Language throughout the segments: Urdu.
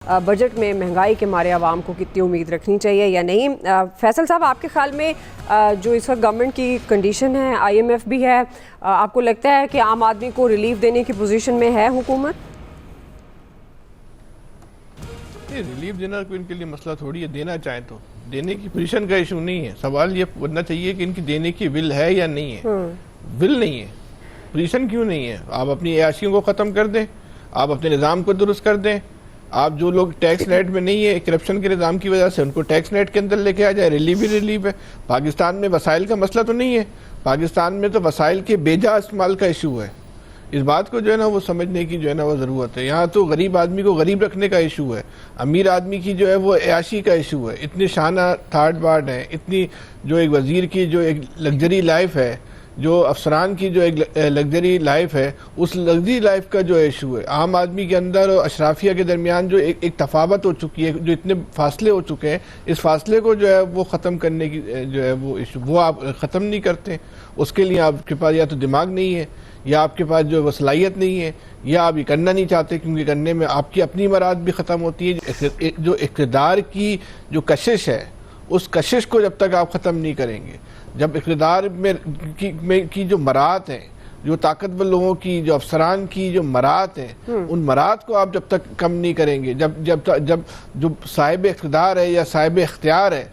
بجٹ میں مہنگائی کے مارے عوام کو کتنی امید رکھنی چاہیے یا نہیں؟ فیصل صاحب، آپ کے خیال میں جو اس وقت گورنمنٹ کی کنڈیشن ہے، آئی ایم ایف بھی ہے، آپ کو لگتا ہے کہ عام آدمی کو ریلیف دینے کی پوزیشن میں ہے حکومت؟ ریلیف دینا کوئی ان کے لیے مسئلہ تھوڑی ہے، دینا چاہیں تو دینے کی پوزیشن کا ایشو نہیں ہے. سوال یہ بننا چاہیے کہ ان کی دینے کی ول ہے یا نہیں ہے. ول نہیں ہے، پوزیشن کیوں نہیں ہے؟ آپ اپنی عیاشیوں کو ختم کر دیں، آپ اپنے نظام کو درست کر دیں. آپ جو لوگ ٹیکس نیٹ میں نہیں ہے کرپشن کے نظام کی وجہ سے، ان کو ٹیکس نیٹ کے اندر لے کے آ جائے. ریلیف ہی ریلیف ہے. پاکستان میں وسائل کا مسئلہ تو نہیں ہے، پاکستان میں تو وسائل کے بیجا استعمال کا ایشو ہے. اس بات کو جو ہے نا وہ سمجھنے کی جو ہے نا وہ ضرورت ہے. یہاں تو غریب آدمی کو غریب رکھنے کا ایشو ہے، امیر آدمی کی جو ہے وہ عیاشی کا ایشو ہے. اتنی شانہ تھارڈ بارڈ ہیں، اتنی جو ایک وزیر کی جو ایک لگژری لائف ہے، جو افسران کی جو ایک لگژری لائف ہے، اس لگژری لائف کا جو ایشو ہے. عام آدمی کے اندر اور اشرافیہ کے درمیان جو ایک تفاوت ہو چکی ہے، جو اتنے فاصلے ہو چکے ہیں، اس فاصلے کو جو ہے وہ ختم کرنے کی جو ہے وہ ایشو وہ آپ ختم نہیں کرتے. اس کے لیے آپ کے پاس یا تو دماغ نہیں ہے، یا آپ کے پاس جو وہ صلاحیت نہیں ہے، یا آپ یہ کرنا نہیں چاہتے، کیونکہ کرنے میں آپ کی اپنی مراد بھی ختم ہوتی ہے. جو اقتدار کی جو کشش ہے، اس کشش کو جب تک آپ ختم نہیں کریں گے، جب اقتدار میں کی جو مراد ہیں، جو طاقتور لوگوں کی، جو افسران کی جو مراد ہیں، ان مراد کو آپ جب تک کم نہیں کریں گے، جب جو صاحب اقتدار ہے یا صاحب اختیار ہے،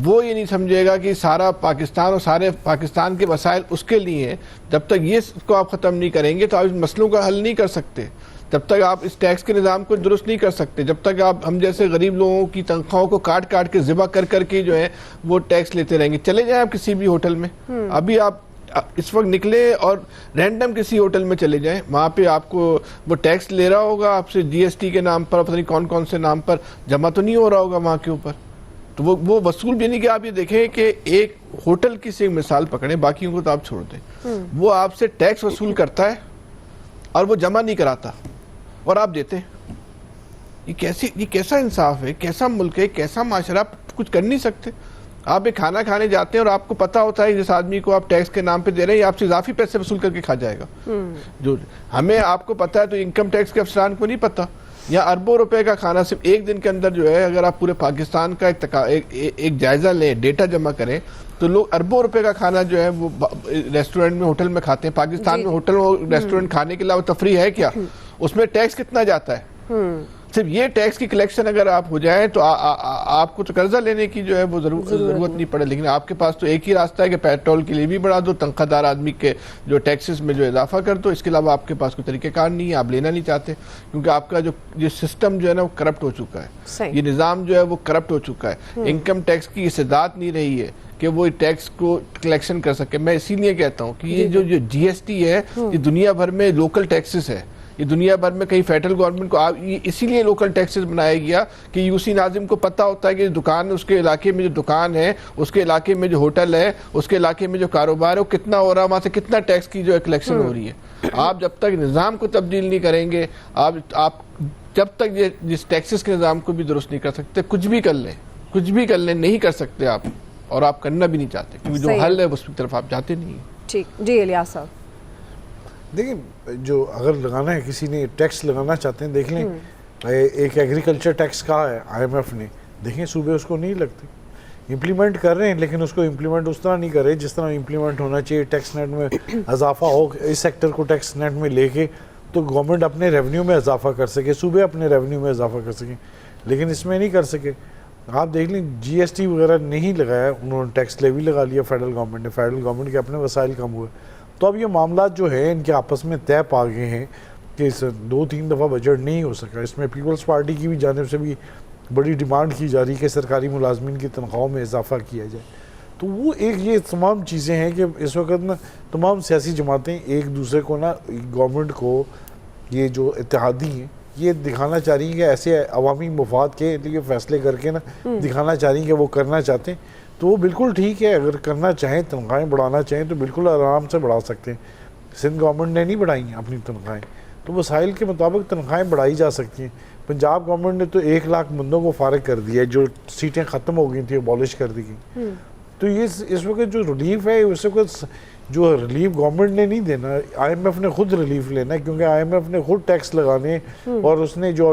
وہ یہ نہیں سمجھے گا کہ سارا پاکستان اور سارے پاکستان کے وسائل اس کے لیے ہیں، جب تک یہ کو آپ ختم نہیں کریں گے تو آپ ان مسئلوں کا حل نہیں کر سکتے. جب تک آپ اس ٹیکس کے نظام کو درست نہیں کر سکتے، جب تک آپ ہم جیسے غریب لوگوں کی تنخواہوں کو کاٹ کے ذبح کر کے جو ہے وہ ٹیکس لیتے رہیں گے. چلے جائیں آپ کسی بھی ہوٹل میں، ابھی آپ اس وقت نکلے اور رینڈم کسی ہوٹل میں چلے جائیں، وہاں پہ آپ کو وہ ٹیکس لے رہا ہوگا آپ سے جی ایس ٹی کے نام پر، پتہ نہیں کون سے نام پر جمع تو نہیں ہو رہا ہوگا وہاں کے اوپر. تو وہ وصول بھی نہیں. کہ آپ یہ دیکھیں کہ ایک ہوٹل کی سے مثال پکڑیں، باقیوں کو تو آپ چھوڑ دیں، وہ آپ سے ٹیکس وصول کرتا ہے اور وہ جمع نہیں کراتا اور آپ دیتے ہیں. یہ کیسا انصاف ہے؟ کیسا ملک ہے؟ کیسا معاشرہ؟ آپ کچھ کر نہیں سکتے. آپ ایک کھانا کھانے جاتے ہیں اور آپ کو پتا ہوتا ہے جس آدمی کو آپ ٹیکس کے نام پہ دے رہے ہیں آپ سے اضافی پیسے وصول کر کے کھا جائے گا. جو ہمیں آپ کو پتا ہے تو انکم ٹیکس کے افسران کو نہیں پتا. یا اربوں روپے کا کھانا صرف ایک دن کے اندر جو ہے، اگر آپ پورے پاکستان کا ایک جائزہ لیں، ڈیٹا جمع کریں، تو لوگ اربوں روپے کا کھانا جو ہے وہ ریسٹورنٹ میں، ہوٹل میں کھاتے ہیں. پاکستان میں ہوٹل اور ریسٹورنٹ کھانے کے علاوہ تفریح ہے کیا؟ اس میں ٹیکس کتنا جاتا ہے؟ صرف یہ ٹیکس کی کلیکشن اگر آپ ہو جائیں تو آپ کو تو قرضہ لینے کی جو ہے وہ ضرورت نہیں پڑے. لیکن آپ کے پاس تو ایک ہی راستہ ہے کہ پیٹرول کے لیے بھی بڑھا دو، تنخواہ دار آدمی کے جو ٹیکسز میں جو اضافہ کر دو. اس کے علاوہ آپ کے پاس کوئی طریقہ کار نہیں ہے، آپ لینا نہیں چاہتے، کیونکہ آپ کا جو سسٹم جو ہے نا وہ کرپٹ ہو چکا ہے. یہ نظام جو ہے وہ کرپٹ ہو چکا ہے. انکم ٹیکس کی استعداد نہیں رہی ہے کہ وہ ٹیکس کو کلیکشن کر سکے. میں اسی لیے کہتا ہوں کہ یہ جو جی ایس ٹی ہے، یہ دنیا بھر میں لوکل ٹیکسز ہے. یہ دنیا بھر میں کہیں فیڈرل گورنمنٹ کو اسی لیے لوکل ٹیکسز بنایا گیا کہ یو سی ناظم کو پتہ ہوتا ہے کہ دکان، اس کے علاقے میں جو دکان ہے، اس کے علاقے میں جو ہوٹل ہے، اس کے علاقے میں جو کاروبار ہے وہ کتنا ہو رہا ہے، وہاں سے کتنا ٹیکس کی جو کلیکشن ہو رہی ہے. آپ جب تک نظام کو تبدیل نہیں کریں گے، آپ جب تک جس ٹیکسز کے نظام کو بھی درست نہیں کر سکتے، کچھ بھی کر لیں نہیں کر سکتے آپ، اور آپ کرنا بھی نہیں چاہتے، کیونکہ جو حل ہے اس کی طرف آپ جاتے نہیں ہیں. ٹھیک جی الیاس صاحب. دیکھیں، جو اگر لگانا ہے، کسی نے ٹیکس لگانا چاہتے ہیں، دیکھ لیں ایک ایگریکلچر ٹیکس کہا ہے آئی ایم ایف نے، دیکھیں صوبے اس کو نہیں لگتے، امپلیمنٹ کر رہے ہیں، لیکن اس کو امپلیمنٹ اس طرح نہیں کر رہے جس طرح امپلیمنٹ ہونا چاہیے. ٹیکس نیٹ میں اضافہ ہو، اس سیکٹر کو ٹیکس نیٹ میں لے کے تو گورنمنٹ اپنے ریونیو میں اضافہ کر سکے، صوبے اپنے ریونیو میں اضافہ کر سکیں، لیکن اس میں نہیں کر سکے. آپ دیکھ لیں جی ایس ٹی وغیرہ نہیں لگایا، انہوں نے ٹیکس لیوی لگا لیا فیڈرل گورنمنٹ نے، فیڈرل گورنمنٹ کے اپنے وسائل کم ہوئے. تو اب یہ معاملات جو ہیں ان کے آپس میں طے پا گئے ہیں کہ 2-3 دفعہ بجٹ نہیں ہو سکا. اس میں پیپلز پارٹی کی بھی جانب سے بھی بڑی ڈیمانڈ کی جا رہی ہے کہ سرکاری ملازمین کی تنخواہوں میں اضافہ کیا جائے. تو وہ یہ تمام چیزیں ہیں کہ اس وقت نا تمام سیاسی جماعتیں ایک دوسرے کو نا گورنمنٹ کو یہ جو اتحادی ہیں یہ دکھانا چاہ رہی ہیں کہ ایسے عوامی مفاد کے لیے فیصلے کر کے نا دکھانا چاہ رہی ہیں کہ وہ کرنا چاہتے ہیں. تو وہ بالکل ٹھیک ہے، اگر کرنا چاہیں، تنخواہیں بڑھانا چاہیں تو بالکل آرام سے بڑھا سکتے ہیں. سندھ گورنمنٹ نے نہیں بڑھائی ہیں اپنی تنخواہیں، تو وسائل کے مطابق تنخواہیں بڑھائی جا سکتی ہیں. پنجاب گورنمنٹ نے تو 1 لاکھ بندوں کو فارغ کر دیا ہے، جو سیٹیں ختم ہو گئی تھیں ابالش کر دی گئی. تو یہ اس وقت جو ریلیف ہے، اس وقت جو ریلیف گورنمنٹ نے نہیں دینا، آئی ایم ایف نے خود ریلیف لینا ہے، کیونکہ آئی ایم ایف نے خود ٹیکس لگانے اور اس نے جو